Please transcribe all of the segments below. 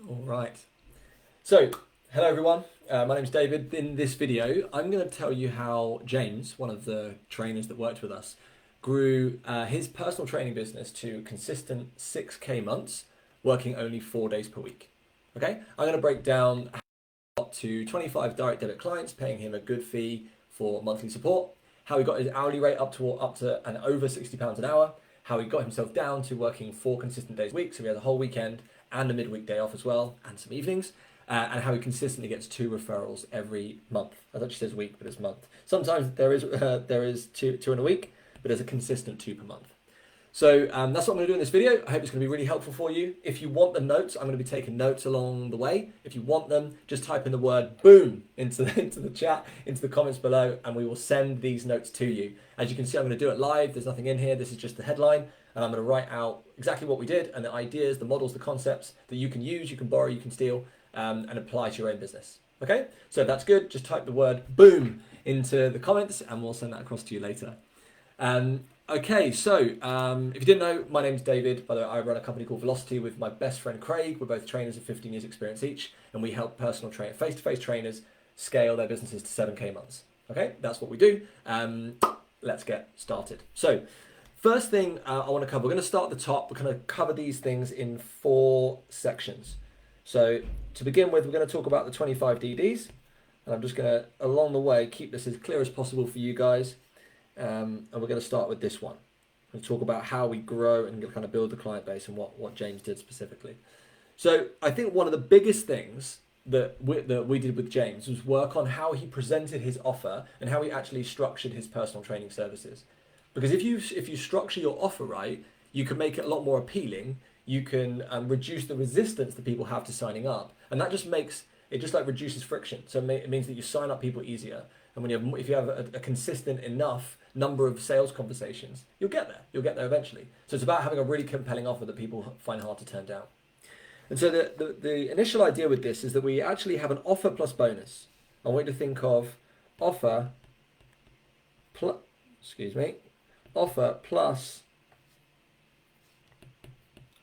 All right. So, hello everyone. My name's David. In this video, I'm going to tell you how James, one of the trainers that worked with us, grew his personal training business to consistent 6K months, working only 4 days per week. Okay? I'm going to break down how he got to 25 direct debit clients, paying him a good fee for monthly support, how he got his hourly rate up to and over £60 an hour, how he got himself down to working 4 consistent days a week, so he has a whole weekend and a midweek day off as well, and some evenings, and how he consistently gets 2 referrals every month. I thought she says week, but it's month. Sometimes there is two in a week, but there's a consistent 2 per month. So that's what I'm going to do in this video. I hope it's going to be really helpful for you. If you want the notes, I'm going to be taking notes along the way. If you want them, just type in the word boom into the chat, into the comments below, and we will send these notes to you. As you can see, I'm going to do it live. There's nothing in here. This is just the headline. And I'm going to write out exactly what we did and the ideas, the models, the concepts that you can use, you can borrow, you can steal, and apply to your own business. Okay? So if that's good, just type the word boom into the comments and we'll send that across to you later. Okay, so if you didn't know, my name's David. By the way, I run a company called Velocity with my best friend Craig. We're both trainers of 15 years experience each, and we help face-to-face trainers scale their businesses to 7K months. Okay, that's what we do. Let's get started. So first thing I want to cover, we're going to start at the top. We're going to cover these things in 4 sections. So to begin with, we're going to talk about the 25 DDs, and I'm just going to, along the way, keep this as clear as possible for you guys. And we're going to start with this one. We'll talk about how we grow and kind of build the client base and what James did specifically. So I think one of the biggest things that we did with James was work on how he presented his offer and how he actually structured his personal training services. Because if you structure your offer right, you can make it a lot more appealing. You can reduce the resistance that people have to signing up, and that just makes it just like reduces friction. So it means that you sign up people easier, and if you have a consistent enough number of sales conversations, you'll get there. You'll get there eventually. So it's about having a really compelling offer that people find hard to turn down. And so the initial idea with this is that we actually have an offer plus bonus. I want you to think of offer plus, offer plus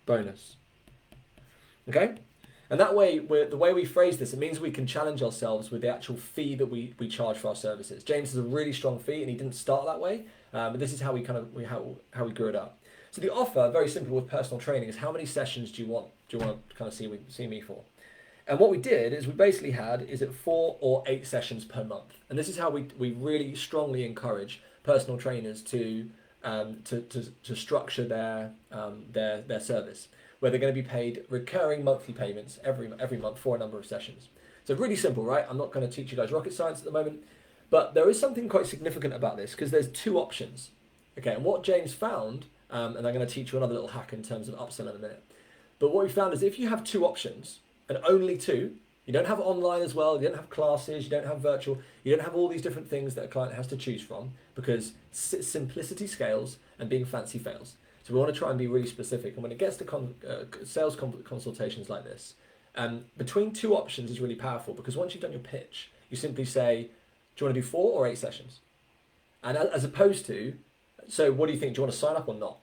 bonus. Okay? And that way, the way we phrase this, it means we can challenge ourselves with the actual fee that we charge for our services. James has a really strong fee, and he didn't start that way, but this is how we how we grew it up. So the offer, very simple with personal training, is how many sessions do you want to kind of see me for? And what we did is we basically had, is it 4 or 8 sessions per month? And this is how we really strongly encourage personal trainers to structure their service, where they're going to be paid recurring monthly payments every month for a number of sessions. So really simple, right? I'm not going to teach you guys rocket science at the moment, but there is something quite significant about this because there's 2 options. Okay, and what James found, and I'm going to teach you another little hack in terms of upsell in a minute, but what we found is if you have 2 options, and only 2, you don't have online as well, you don't have classes, you don't have virtual, you don't have all these different things that a client has to choose from, because simplicity scales and being fancy fails. So we want to try and be really specific. And when it gets to sales consultations like this, between 2 options is really powerful, because once you've done your pitch, you simply say, do you want to do 4 or 8 sessions? And as opposed to, so what do you think? Do you want to sign up or not?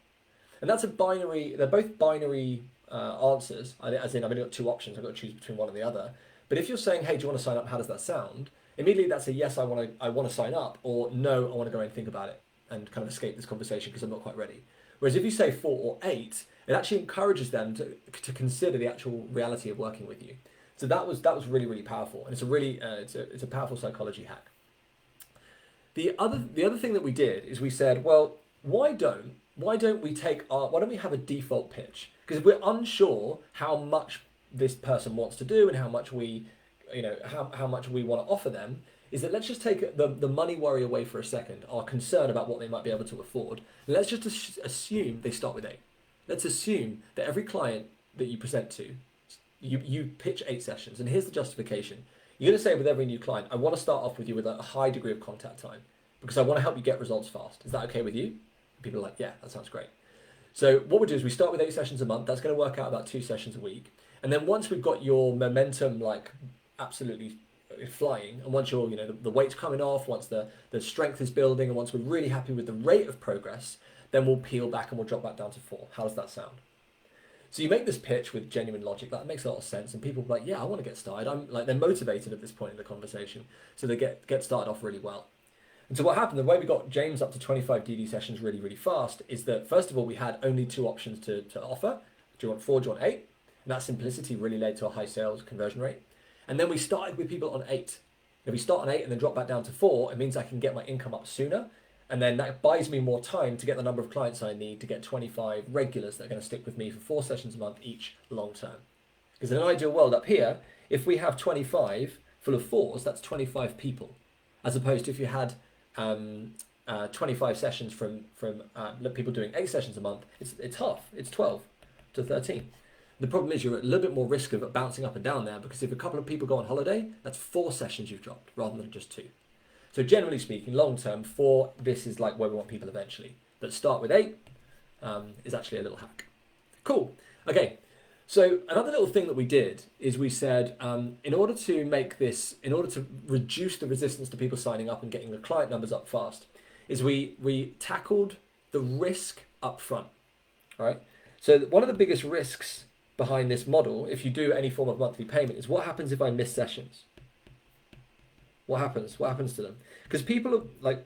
And that's a binary, they're both binary answers, as in I've only got 2 options, I've got to choose between one and the other. But if you're saying, hey, do you want to sign up? How does that sound? Immediately that's a yes, I want to sign up, or no, I want to go and think about it and kind of escape this conversation because I'm not quite ready. Whereas if you say 4 or 8, it actually encourages them to consider the actual reality of working with you. So that was really, really powerful, and it's a really it's a powerful psychology hack. The other thing that we did is we said, well, why don't we have a default pitch? Because if we're unsure how much this person wants to do and how much we want to offer them, is that let's just take the money worry away for a second, our concern about what they might be able to afford. Let's just assume they start with 8. Let's assume that every client that you present to, you pitch 8 sessions, and here's the justification. You're going to say with every new client, I want to start off with you with a high degree of contact time because I want to help you get results fast. Is that okay with you? And people are like, yeah, that sounds great. So what we'll do is we start with 8 sessions a month. That's going to work out about 2 sessions a week. And then once we've got your momentum like absolutely flying, and once you're, the weight's coming off, once the strength is building, and once we're really happy with the rate of progress, then we'll peel back and we'll drop back down to 4. How does that sound? So you make this pitch with genuine logic. That makes a lot of sense. And people are like, yeah, I want to get started. They're motivated at this point in the conversation. So they get started off really well. And so what happened, the way we got James up to 25 DD sessions really, really fast is that, first of all, we had only 2 options to offer. Do you want 4, do you want 8? And that simplicity really led to a high sales conversion rate. And then we started with people on 8. If we start on 8 and then drop back down to 4, it means I can get my income up sooner. And then that buys me more time to get the number of clients I need to get 25 regulars that are going to stick with me for 4 sessions a month each long term. Because in an ideal world up here, if we have 25 full of 4s, that's 25 people. As opposed to if you had 25 sessions from people doing 8 sessions a month, it's half, it's 12 to 13. The problem is you're at a little bit more risk of bouncing up and down there, because if a couple of people go on holiday, that's 4 sessions you've dropped rather than just 2. So generally speaking, long term, 4, this is like where we want people eventually. But start with 8 is actually a little hack. Cool. Okay. So another little thing that we did is we said, in order to reduce the resistance to people signing up and getting the client numbers up fast, is we tackled the risk up front, right? So one of the biggest risks behind this model, if you do any form of monthly payment, is what happens if I miss sessions? What happens? What happens to them? Because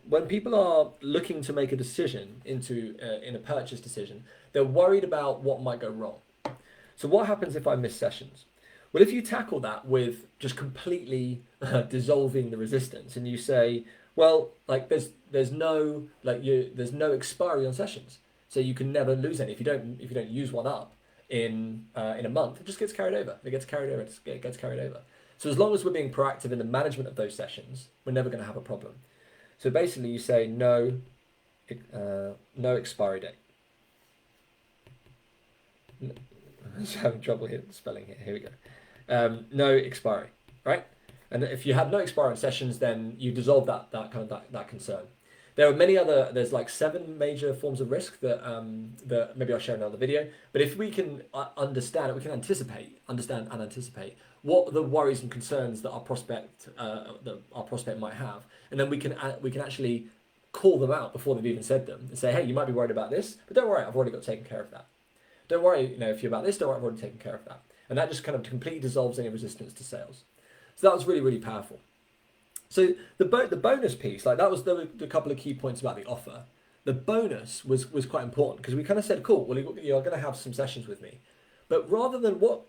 when people are looking to make a decision in a purchase decision, they're worried about what might go wrong. So what happens if I miss sessions? Well, if you tackle that with just completely dissolving the resistance, and you say, well, there's no expiry on sessions, so you can never lose any. If you don't use one up in a month, it just gets carried over. It gets carried over. So as long as we're being proactive in the management of those sessions, we're never going to have a problem. So basically, you say no expiry date. I'm just having trouble here spelling here. Here we go. No expiry, right? And if you have no expiry on sessions, then you dissolve that concern. There are many other. There's like 7 major forms of risk that maybe I'll share in another video. But if we can understand it, we can understand and anticipate what the worries and concerns that our prospect might have, and then we can actually call them out before they've even said them and say, hey, you might be worried about this, but don't worry, I've already got taken care of that. Don't worry, if you're about this, don't worry, I've already taken care of that. And that just kind of completely dissolves any resistance to sales. So that was really, really powerful. So the bonus piece, there were a couple of key points about the offer. The bonus was quite important, because we kind of said, cool, well, you're going to have some sessions with me. But rather than what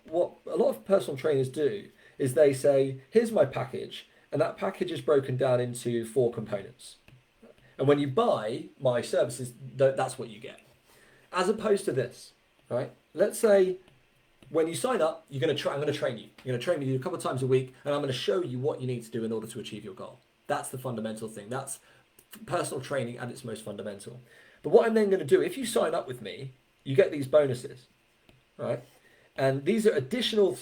a lot of personal trainers do is they say, here's my package, and that package is broken down into 4 components. And when you buy my services, that's what you get. As opposed to this, right? Let's say when you sign up, I'm going to train you. You're going to train me a couple of times a week, and I'm going to show you what you need to do in order to achieve your goal. That's the fundamental thing. That's personal training at its most fundamental. But what I'm then going to do, if you sign up with me, you get these bonuses, right? And these are additional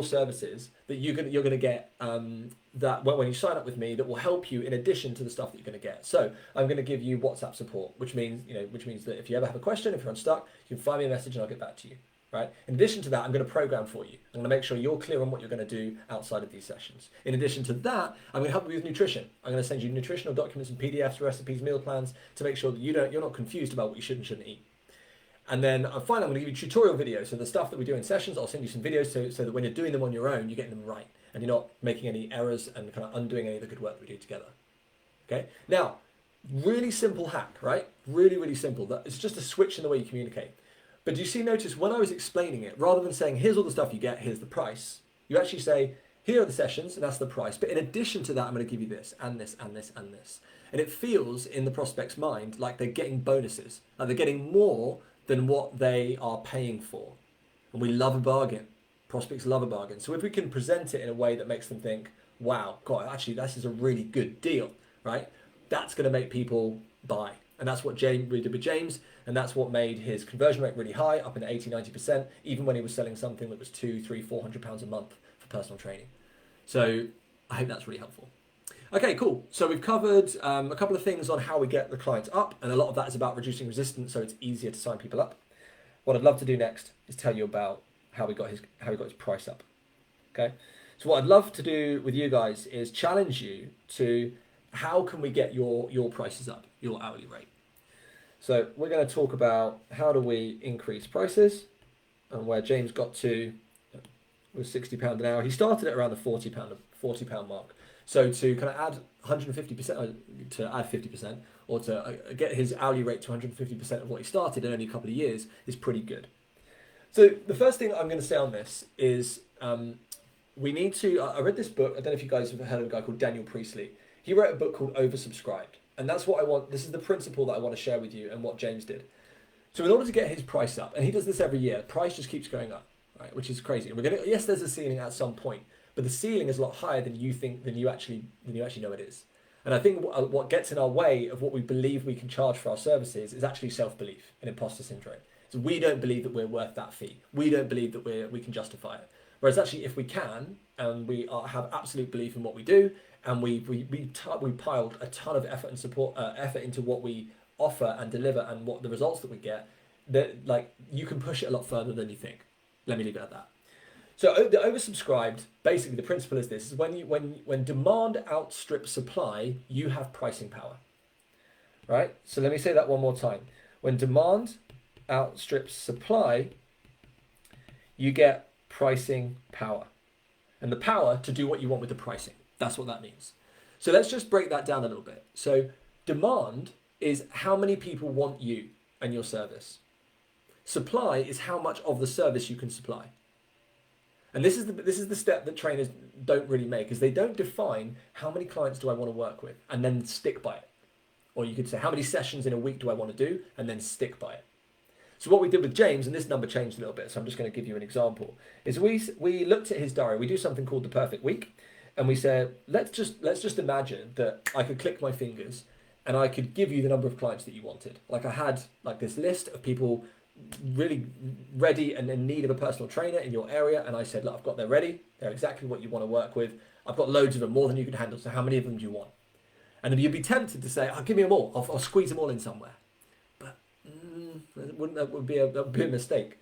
services that you're going to get that when you sign up with me, that will help you in addition to the stuff that you're going to get. So I'm going to give you WhatsApp support, which means that if you ever have a question, if you're unstuck, you can find me a message and I'll get back to you. Right? In addition to that, I'm going to program for you. I'm going to make sure you're clear on what you're going to do outside of these sessions. In addition to that, I'm going to help you with nutrition. I'm going to send you nutritional documents and PDFs, recipes, meal plans to make sure that you're not confused about what you should and shouldn't eat. And then finally, I'm going to give you tutorial videos. So the stuff that we do in sessions, I'll send you some videos so that when you're doing them on your own, you're getting them right and you're not making any errors and kind of undoing any of the good work that we do together. Okay? Now, really simple hack, right? Really, really simple. It's just a switch in the way you communicate. But do you notice when I was explaining it, rather than saying, here's all the stuff you get, here's the price, you actually say, here are the sessions, and that's the price. But in addition to that, I'm going to give you this, and this, and this, and this. And it feels in the prospect's mind like they're getting bonuses, like they're getting more than what they are paying for. And we love a bargain. Prospects love a bargain. So if we can present it in a way that makes them think, wow, God, actually, this is a really good deal, right? That's going to make people buy. And that's what we did with James, and that's what made his conversion rate really high, up in 80-90%, even when he was selling something that was £200-400 a month for personal training. So I hope that's really helpful. Okay, cool. So we've covered a couple of things on how we get the clients up, and a lot of that is about reducing resistance, so it's easier to sign people up. What I'd love to do next is tell you about how we got his price up. Okay, so what I'd love to do with you guys is challenge you to how can we get your prices up, your hourly rate. So we're going to talk about how do we increase prices. and where James got to was £60 an hour. He started at around the £40 mark. So to kind of add 150%, to add 50%, or to get his hourly rate to 150% of what he started in only a couple of years is pretty good. So the first thing I'm going to say on this is we need to. I read this book. I don't know if you guys have heard of a guy called Daniel Priestley. He wrote a book called Oversubscribed, and that's what I want. This is the principle that I want to share with you and what James did. So in order to get his price up, and he does this every year, price just keeps going up, right? Which is crazy. And we're gonna, yes, there's a ceiling at some point, but the ceiling is a lot higher than you think, than you actually know it is. And I think what gets in our way of what we believe we can charge for our services is actually self-belief and imposter syndrome. So we don't believe that we're worth that fee. We don't believe that we can justify it. Whereas actually, if we can, and we have absolute belief in what we do, and we piled a ton of effort and effort into what we offer and deliver, and what the results that we get, that like you can push it a lot further than you think. Let me leave it at that. So the oversubscribed, basically the principle is this: is when demand outstrips supply, you have pricing power. Right? So let me say that one more time. When demand outstrips supply, you get pricing power. And the power to do what you want with the pricing. That's what that means. So let's just break that down a little bit. So demand is how many people want you and your service. Supply is how much of the service you can supply. And this is the step that trainers don't really make, is they don't define how many clients do I want to work with and then stick by it. Or you could say how many sessions in a week do I want to do and then stick by it. So what we did with James, and this number changed a little bit, so I'm just going to give you an example, is we looked at his diary. We do something called the perfect week, and we said, let's just imagine that I could click my fingers and I could give you the number of clients that you wanted. Like I had like this list of people really ready and in need of a personal trainer in your area, and I said, look, I've got them ready. They're exactly what you want to work with. I've got loads of them, more than you can handle. So how many of them do you want? And then you'd be tempted to say, give me them all. I'll squeeze them all in somewhere. That would be a mistake.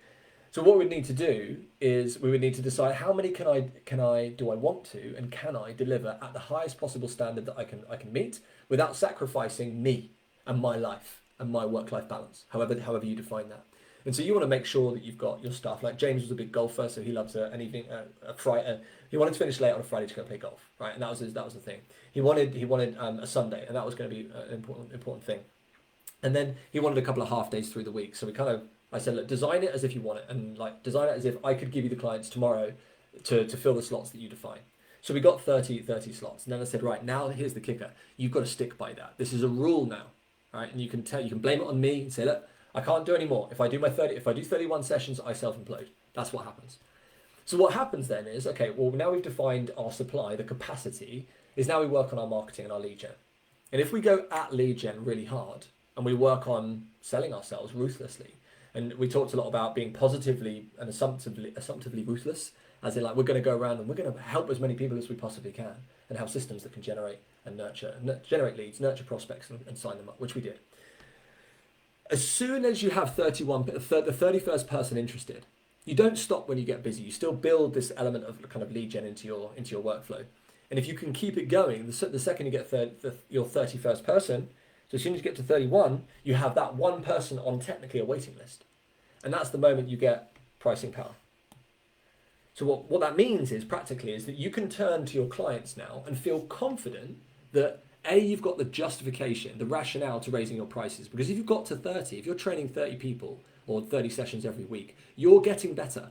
So what we'd need to do is we would need to decide how many do I want to and can I deliver at the highest possible standard that I can meet without sacrificing me and my life and my work-life balance, however you define that. And so you want to make sure that you've got your stuff. Like James was a big golfer, so he loves an evening, a Friday. He wanted to finish late on a Friday to go play golf, right? And that was the thing. He wanted a Sunday, and that was going to be an important thing. And then he wanted a couple of half days through the week. So I said, look, design it as if you want it, and like design it as if I could give you the clients tomorrow to fill the slots that you define. So we got 30 slots. And then I said, right, now here's the kicker. You've got to stick by that. This is a rule now, right? And you can blame it on me and say, look, I can't do any more. If I do 31 sessions, I self-implode. That's what happens. So what happens then is, okay, well, now we've defined our supply, the capacity, is now we work on our marketing and our lead gen. And if we go at lead gen really hard, and we work on selling ourselves ruthlessly. And we talked a lot about being positively and assumptively ruthless, as in like we're going to go around and we're going to help as many people as we possibly can and have systems that can generate leads, nurture prospects and sign them up, which we did. As soon as you have the 31st person interested, you don't stop when you get busy. You still build this element of kind of lead gen into your workflow. And if you can keep it going, the second you get your 31st person, so as soon as you get to 31, you have that one person on technically a waiting list. And that's the moment you get pricing power. So what that means is practically is that you can turn to your clients now and feel confident that you've got the justification, the rationale to raising your prices. Because if you've got to 30, if you're training 30 people or 30 sessions every week, you're getting better.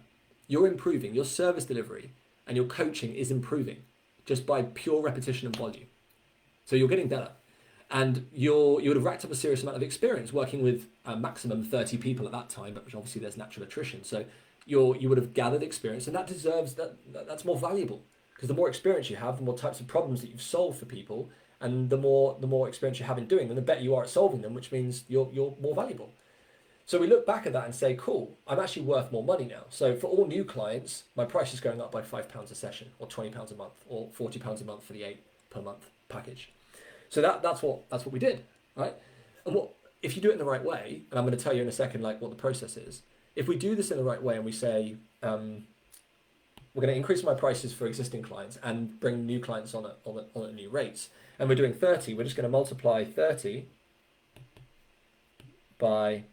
You're improving. Your service delivery and your coaching is improving just by pure repetition and volume. So you're getting better. And you would have racked up a serious amount of experience working with a maximum 30 people at that time, but obviously there's natural attrition. So you would have gathered experience, and that's more valuable, because the more experience you have, the more types of problems that you've solved for people, and the more experience you have in doing them, the better you are at solving them, which means you're more valuable. So we look back at that and say, cool, I'm actually worth more money now. So for all new clients, my price is going up by £5 a session, or £20 a month, or £40 a month for the 8 per month package. So that's what we did, right? And if you do it in the right way, and I'm going to tell you in a second like what the process is. If we do this in the right way and we say we're going to increase my prices for existing clients and bring new clients on at new rates, and we're doing 30, we're just going to multiply 30 by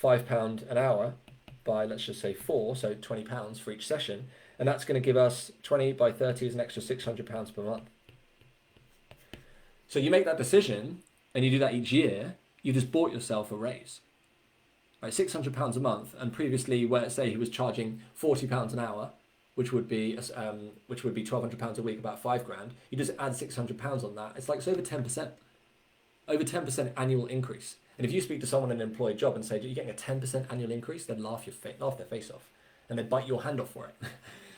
£5 an hour, by, let's just say 4, so £20 for each session, and that's going to give us 20 by 30 is an extra £600 per month. So you make that decision and you do that each year, you just bought yourself a raise. Right, £600 a month, and previously, where say he was charging £40 an hour, which would be £1,200 a week, about £5,000. You just add £600 on that. It's like it's over 10%, over 10% annual increase. And if you speak to someone in an employed job and say you're getting a 10% annual increase, they'd laugh their face off, and they'd bite your hand off for it.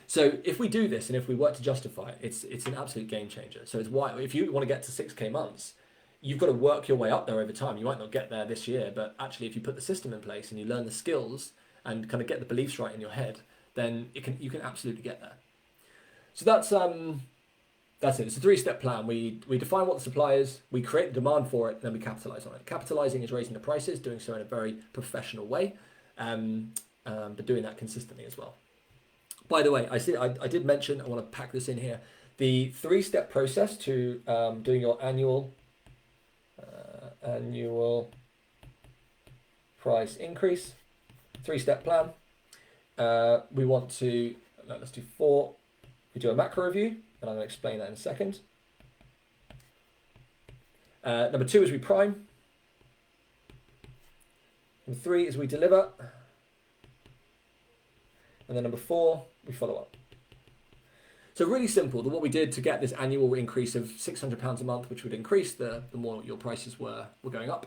So if we do this and if we work to justify it, it's an absolute game changer. So it's why if you want to get to 6K months, you've got to work your way up there over time. You might not get there this year, but actually if you put the system in place and you learn the skills and kind of get the beliefs right in your head, then you can absolutely get there. So that's it. It's a 3-step plan. We define what the supply is, we create the demand for it, and then we capitalize on it. Capitalizing is raising the prices, doing so in a very professional way, but doing that consistently as well. By the way, I did mention, I want to pack this in here, the 3-step process to doing your annual price increase, 3-step plan. We want to, let's do 4. We do a macro review, and I'm going to explain that in a second. Number 2 is we prime. Number 3 is we deliver. And then number 4, we follow up. So really simple. What we did to get this annual increase of £600 a month, which would increase the more your prices were going up,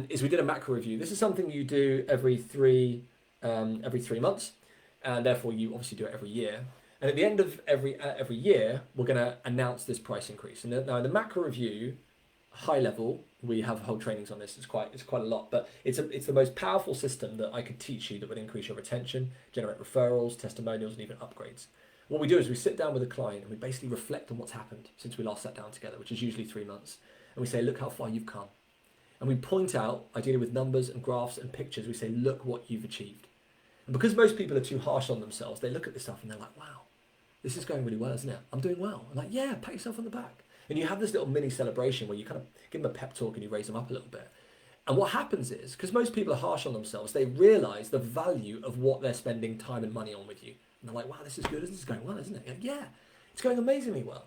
is we did a macro review. This is something you do every 3 months, and therefore you obviously do it every year. And at the end of every year, we're going to announce this price increase. And now in the macro review, high level, we have whole trainings on this. It's quite a lot, but it's the most powerful system that I could teach you that would increase your retention, generate referrals, testimonials, and even upgrades. What we do is we sit down with a client and we basically reflect on what's happened since we last sat down together, which is usually 3 months. And we say, look how far you've come. And we point out, ideally with numbers and graphs and pictures, we say, look what you've achieved. And because most people are too harsh on themselves, they look at this stuff and they're like, wow, this is going really well, isn't it? I'm doing well. I'm like, yeah, pat yourself on the back. And you have this little mini celebration where you kind of give them a pep talk and you raise them up a little bit. And what happens is, because most people are harsh on themselves, they realize the value of what they're spending time and money on with you. And they're like, wow, this is good. This is going well, isn't it? Like, yeah, it's going amazingly well.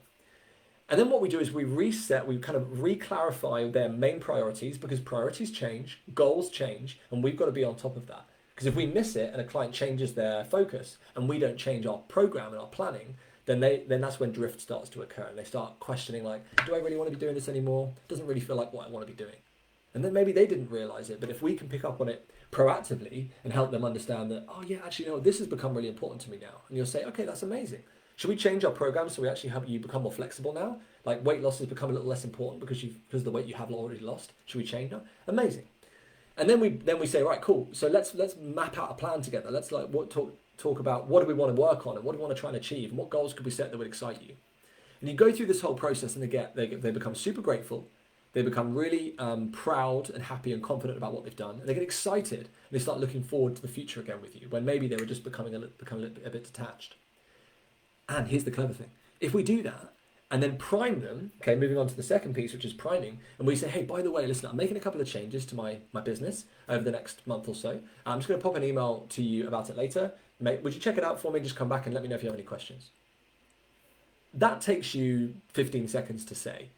And then what we do is we reset, we kind of re-clarify their main priorities, because priorities change, goals change, and we've got to be on top of that. Because if we miss it and a client changes their focus and we don't change our program and our planning, then that's when drift starts to occur, and they start questioning, like, do I really want to be doing this anymore? It doesn't really feel like what I want to be doing. And then maybe they didn't realize it, but if we can pick up on it proactively and help them understand that, oh yeah, actually, no, this has become really important to me now. And you'll say, okay, that's amazing. Should we change our program so we actually help you become more flexible now? Like weight loss has become a little less important because of the weight you have already lost. Should we change now? Amazing. And then we say, right, cool. So let's map out a plan together. Let's talk about what do we want to work on and what do we want to try and achieve and what goals could we set that would excite you. And you go through this whole process and they become super grateful. They become really proud and happy and confident about what they've done. And they get excited and they start looking forward to the future again with you, when maybe they were just becoming a bit detached. And here's the clever thing. If we do that and then prime them, okay, moving on to the second piece, which is priming, and we say, hey, by the way, listen, I'm making a couple of changes to my business over the next month or so. I'm just going to pop an email to you about it later. Would you check it out for me? Just come back and let me know if you have any questions. That takes you 15 seconds to say,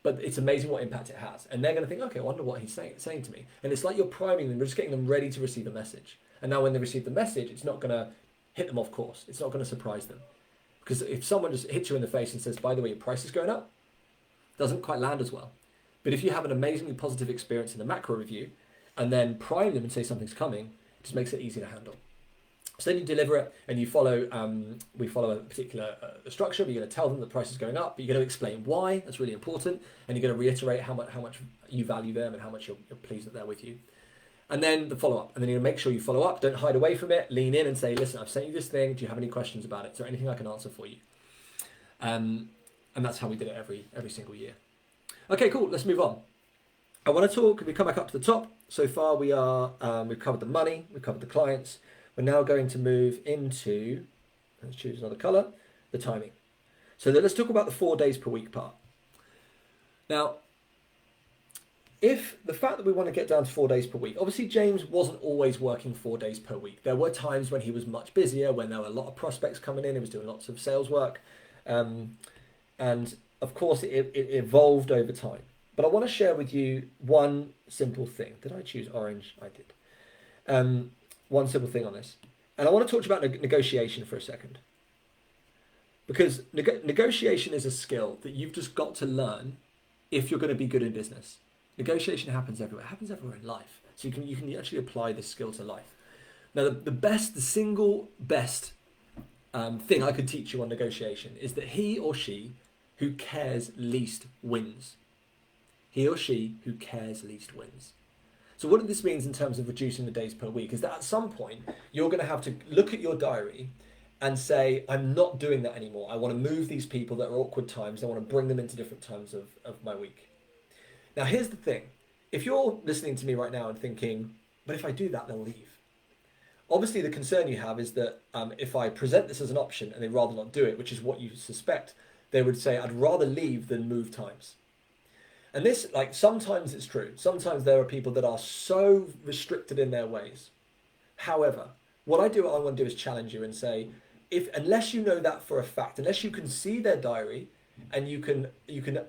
but it's amazing what impact it has. And they're going to think, okay, I wonder what he's saying to me. And it's like you're priming them, you're just getting them ready to receive a message. And now when they receive the message, it's not going to hit them off course. It's not going to surprise them. Because if someone just hits you in the face and says, by the way, your price is going up, it doesn't quite land as well. But if you have an amazingly positive experience in the macro review and then prime them and say something's coming, it just makes it easy to handle. So then you deliver it and you follow, we follow a particular structure. You're going to tell them the price is going up, but you're going to explain why. That's really important. And you're going to reiterate how much you value them and how much you're pleased that they're with you. And then the follow-up. And then you're going to make sure you follow up. Don't hide away from it. Lean in and say, listen, I've sent you this thing. Do you have any questions about it? Is there anything I can answer for you? And that's how we did it every single year. Okay, cool. Let's move on. I want to talk, we come back up to the top. So far we've covered the money, we've covered the clients. We're now going to move into, let's choose another color, the timing. So let's talk about the 4 days per week part. Now, if the fact that we want to get down to 4 days per week, obviously James wasn't always working 4 days per week. There were times when he was much busier, when there were a lot of prospects coming in, he was doing lots of sales work. And of course, it evolved over time. But I want to share with you one simple thing. Did I choose orange? I did. One simple thing on this. And I want to talk to you about negotiation for a second. Because negotiation is a skill that you've just got to learn if you're going to be good in business. Negotiation happens everywhere. It happens everywhere in life. So you can actually apply this skill to life. Now, the single best thing I could teach you on negotiation is that he or she who cares least wins. He or she who cares least wins. So what this means in terms of reducing the days per week is that at some point you're going to have to look at your diary and say, I'm not doing that anymore. I want to move these people that are awkward times. I want to bring them into different times of my week. Now, here's the thing. If you're listening to me right now and thinking, but if I do that, they'll leave. Obviously, the concern you have is that if I present this as an option and they'd rather not do it, which is what you suspect, they would say, I'd rather leave than move times. And this, like, sometimes it's true. Sometimes there are people that are so restricted in their ways. However, what I want to do is challenge you and say, unless you know that for a fact, unless you can see their diary and you can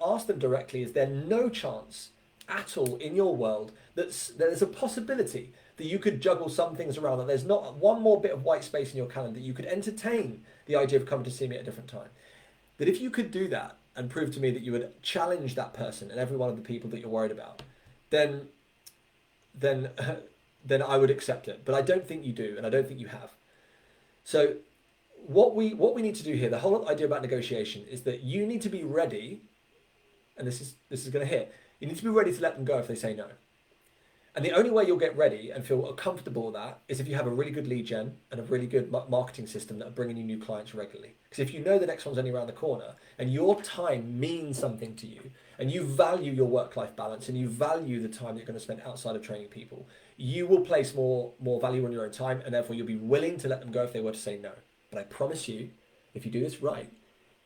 ask them directly, is there no chance at all in your world that there's a possibility that you could juggle some things around, that there's not one more bit of white space in your calendar, that you could entertain the idea of coming to see me at a different time? That if you could do that and prove to me that you would challenge that person and every one of the people that you're worried about, then I would accept it. But I don't think you do, and I don't think you have. So what we need to do here, the whole idea about negotiation, is that you need to be ready, and this is going to hit. You need to be ready to let them go if they say no. And the only way you'll get ready and feel comfortable with that is if you have a really good lead gen and a really good marketing system that are bringing you new clients regularly. Because if you know the next one's only around the corner and your time means something to you and you value your work-life balance and you value the time that you're going to spend outside of training people, you will place more value on your own time, and therefore you'll be willing to let them go if they were to say no. But I promise you, if you do this right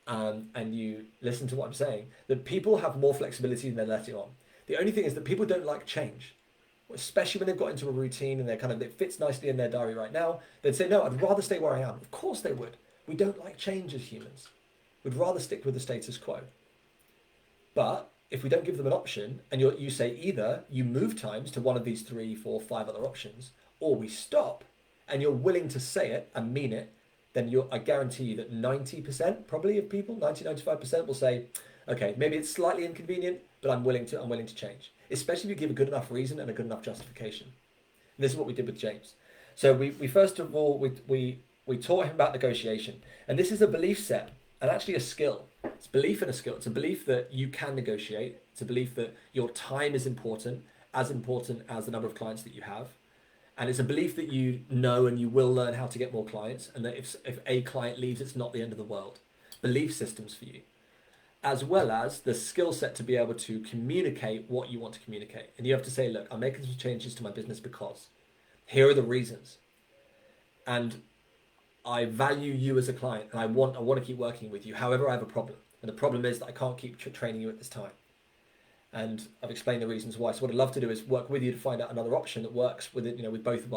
and you listen to what I'm saying, that people have more flexibility than they're letting on. The only thing is that people don't like change, especially when they've got into a routine and it fits nicely in their diary right now. They'd say, no, I'd rather stay where I am. Of course they would. We don't like change as humans. We'd rather stick with the status quo. But if we don't give them an option and you say either you move times to one of these 3, 4, 5 other options, or we stop, and you're willing to say it and mean it, then I guarantee you that 90% probably of people, 90-95% will say, okay, maybe it's slightly inconvenient, but I'm willing to change. Especially if you give a good enough reason and a good enough justification. And this is what we did with James. So we first of all, we taught him about negotiation. And this is a belief set and actually a skill. It's belief and a skill. It's a belief that you can negotiate. It's a belief that your time is important as the number of clients that you have. And it's a belief that you know and you will learn how to get more clients, and that if a client leaves, it's not the end of the world. Belief systems for you, as well as the skill set to be able to communicate what you want to communicate. And you have to say, look, I'm making some changes to my business because here are the reasons. And I value you as a client, and I want to keep working with you. However, I have a problem. And the problem is that I can't keep training you at this time. And I've explained the reasons why. So what I'd love to do is work with you to find out another option that works with it, with both of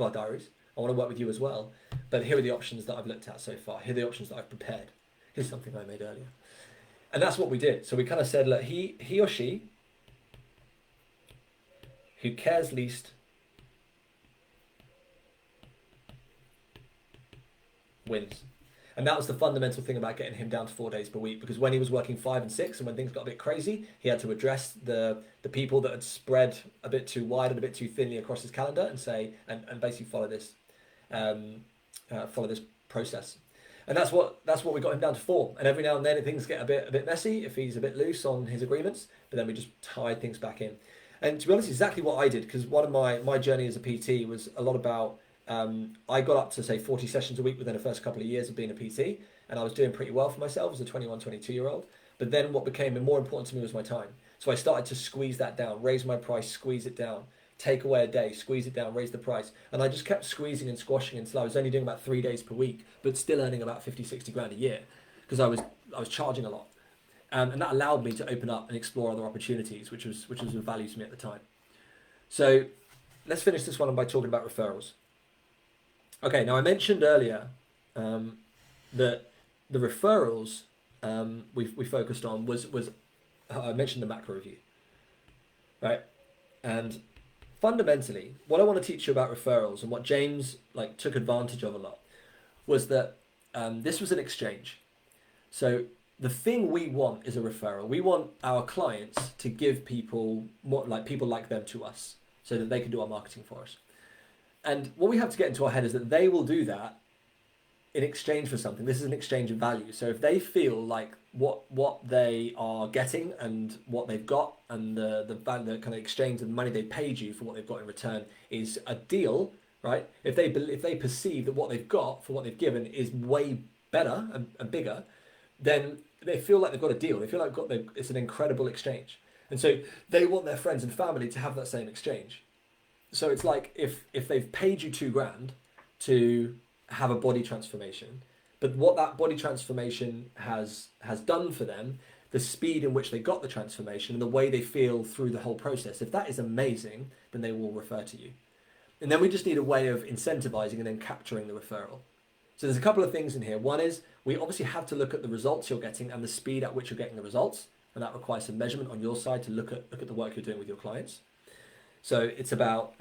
our diaries. I want to work with you as well. But here are the options that I've looked at so far. Here are the options that I've prepared. Here's something I made earlier. And that's what we did. So we kind of said, look, he or she who cares least wins. And that was the fundamental thing about getting him down to 4 days per week, because when he was working 5 and 6 and when things got a bit crazy, he had to address the people that had spread a bit too wide and a bit too thinly across his calendar and say, and basically follow this process. And that's what we got him down to 4. And every now and then things get a bit messy if he's a bit loose on his agreements, but then we just tied things back in. And to be honest, exactly what I did, because one of my journey as a PT was a lot about, I got up to say 40 sessions a week within the first couple of years of being a PT, and I was doing pretty well for myself as a 21, 22-year-old. But then what became more important to me was my time. So I started to squeeze that down, raise my price, squeeze it down, take away a day, squeeze it down, raise the price. And I just kept squeezing and squashing until I was only doing about 3 days per week, but still earning about 50, 60 grand a year, because I was charging a lot. And that allowed me to open up and explore other opportunities, which was of value to me at the time. So let's finish this one by talking about referrals. Okay, now I mentioned earlier that the referrals we focused on was I mentioned the macro review, right? And fundamentally, what I want to teach you about referrals and what James took advantage of a lot was that this was an exchange. So the thing we want is a referral. We want our clients to give people more, people like them to us, so that they can do our marketing for us. And what we have to get into our head is that they will do that in exchange for something. This is an exchange of value. So if they feel like what they are getting and what they've got and the kind of exchange of the money they paid you for what they've got in return is a deal, right? If they perceive that what they've got for what they've given is way better and bigger, then they feel like they've got a deal. They feel like it's an incredible exchange. And so they want their friends and family to have that same exchange. So it's like if they've paid you $2,000 to have a body transformation, but what that body transformation has done for them, the speed in which they got the transformation and the way they feel through the whole process, if that is amazing, then they will refer to you. And then we just need a way of incentivizing and then capturing the referral. So there's a couple of things in here. One is we obviously have to look at the results you're getting and the speed at which you're getting the results. And that requires some measurement on your side to look at the work you're doing with your clients. So it's about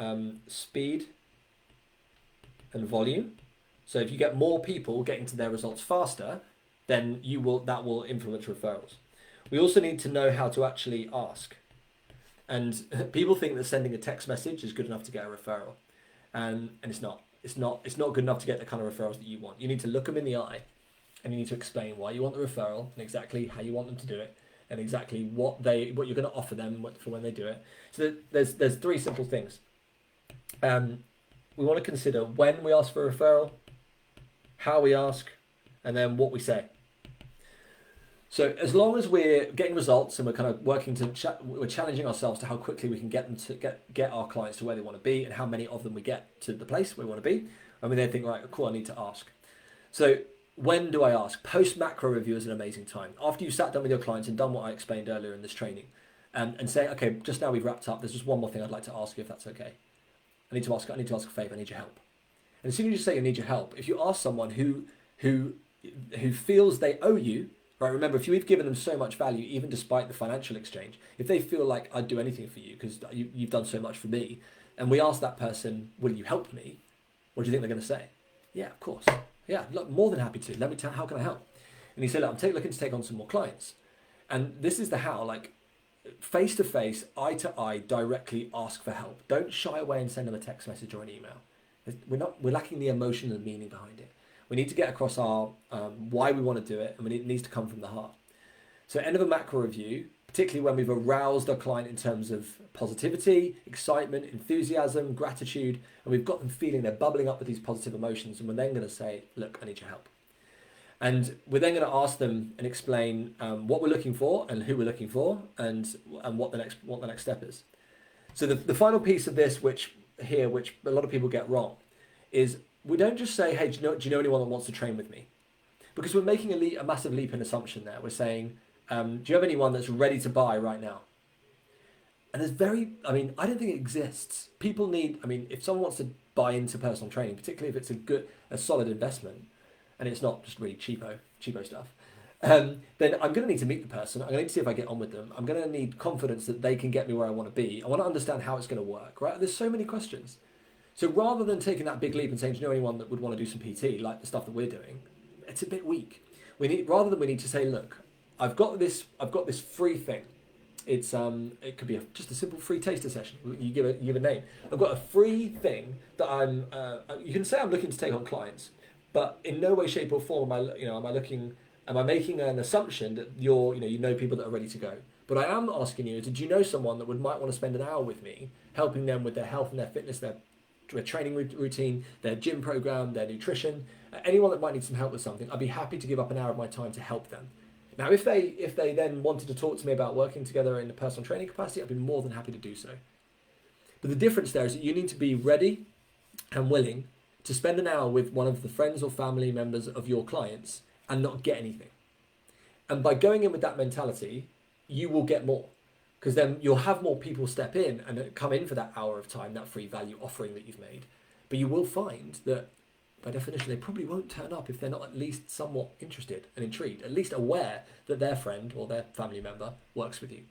speed and volume. So if you get more people getting to their results faster, then that will influence referrals. We also need to know how to actually ask. And people think that sending a text message is good enough to get a referral. And it's not. It's not good enough to get the kind of referrals that you want. You need to look them in the eye and you need to explain why you want the referral and exactly how you want them to do it and exactly what you're going to offer them for when they do it. So there's three simple things. We want to consider when we ask for a referral, how we ask, and then what we say. So as long as we're getting results and we're kind of working we're challenging ourselves to how quickly we can get them to get our clients to where they want to be and how many of them we get to the place where we want to be, and we then think, right, cool, I need to ask. So when do I ask? Post macro review is an amazing time. After you've sat down with your clients and done what I explained earlier in this training, and say, okay, just now we've wrapped up, there's just one more thing I'd like to ask you, if that's okay. I need to ask a favor, I need your help. And as soon as you say you need your help, if you ask someone who feels they owe you, right? Remember, if you've given them so much value, even despite the financial exchange, if they feel like I'd do anything for you because you've done so much for me, and we ask that person, will you help me? What do you think they're going to say? Yeah, of course. Yeah, look, more than happy to. Let me tell, how can I help? And you say, look, I'm looking to take on some more clients. And this is the how, face to face, eye to eye, directly ask for help. Don't shy away and send them a text message or an email. We're lacking the emotion and meaning behind it. We need to get across our why we want to do it, and it needs to come from the heart. So end of a macro review, particularly when we've aroused our client in terms of positivity, excitement, enthusiasm, gratitude, and we've got them feeling they're bubbling up with these positive emotions, and we're then going to say, look, I need your help. And we're then going to ask them and explain what we're looking for and who we're looking for and what the next step is. So the final piece of this, which a lot of people get wrong, is we don't just say, hey, do you know anyone that wants to train with me? Because we're making a massive leap in assumption there. We're saying, do you have anyone that's ready to buy right now? And I don't think it exists. People need, if someone wants to buy into personal training, particularly if it's a solid investment, and it's not just really cheapo stuff, then I'm going to need to meet the person. I'm going to need to see if I get on with them. I'm going to need confidence that they can get me where I want to be. I want to understand how it's going to work, right? There's so many questions. So rather than taking that big leap and saying, do you know anyone that would want to do some PT, like the stuff that we're doing, it's a bit weak. We need to say, look, I've got this free thing. It could be just a simple free taster session. You give a name. I've got a free thing that you can say I'm looking to take on clients, but in no way, shape, or form am I making an assumption that you know people that are ready to go. But I am asking you, did you know someone that might want to spend an hour with me, helping them with their health and their fitness, their training routine, their gym program, their nutrition, anyone that might need some help with something? I'd be happy to give up an hour of my time to help them. Now, if they then wanted to talk to me about working together in a personal training capacity, I'd be more than happy to do so. But the difference there is that you need to be ready and willing to spend an hour with one of the friends or family members of your clients and not get anything. And by going in with that mentality, you will get more, because then you'll have more people step in and come in for that hour of time, that free value offering that you've made. But you will find that by definition, they probably won't turn up if they're not at least somewhat interested and intrigued, at least aware that their friend or their family member works with you.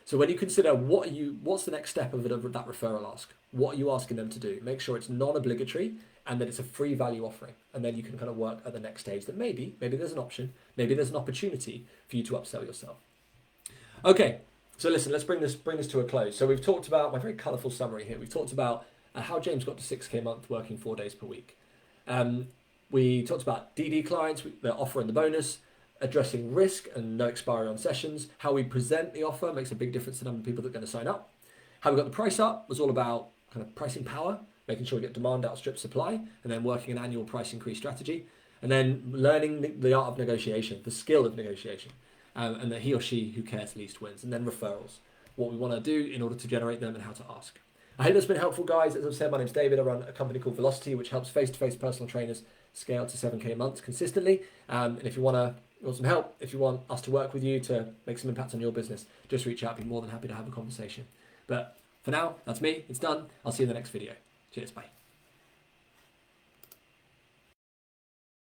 So when you consider what's the next step of that referral ask? What are you asking them to do? Make sure it's non-obligatory and that it's a free value offering. And then you can kind of work at the next stage that maybe there's an option, maybe there's an opportunity for you to upsell yourself. Okay, so listen, let's bring this to a close. So we've talked about my very colourful summary here. We've talked about how James got to 6K a month working 4 days per week. We talked about DD clients, the offer and the bonus, addressing risk and no expiry on sessions. How we present the offer makes a big difference to the number of people that are going to sign up. How we got the price up was all about kind of pricing power, making sure we get demand outstrip supply, and then working an annual price increase strategy. And then learning the art of negotiation, the skill of negotiation, and that he or she who cares least wins. And then referrals, what we want to do in order to generate them and how to ask. I hope that's been helpful, guys. As I've said, my name's David. I run a company called Velocity, which helps face-to-face personal trainers scale to 7K a month consistently. And if you want some help, if you want us to work with you to make some impact on your business, just reach out. I'd be more than happy to have a conversation. But for now, that's me. It's done. I'll see you in the next video. Cheers. Bye.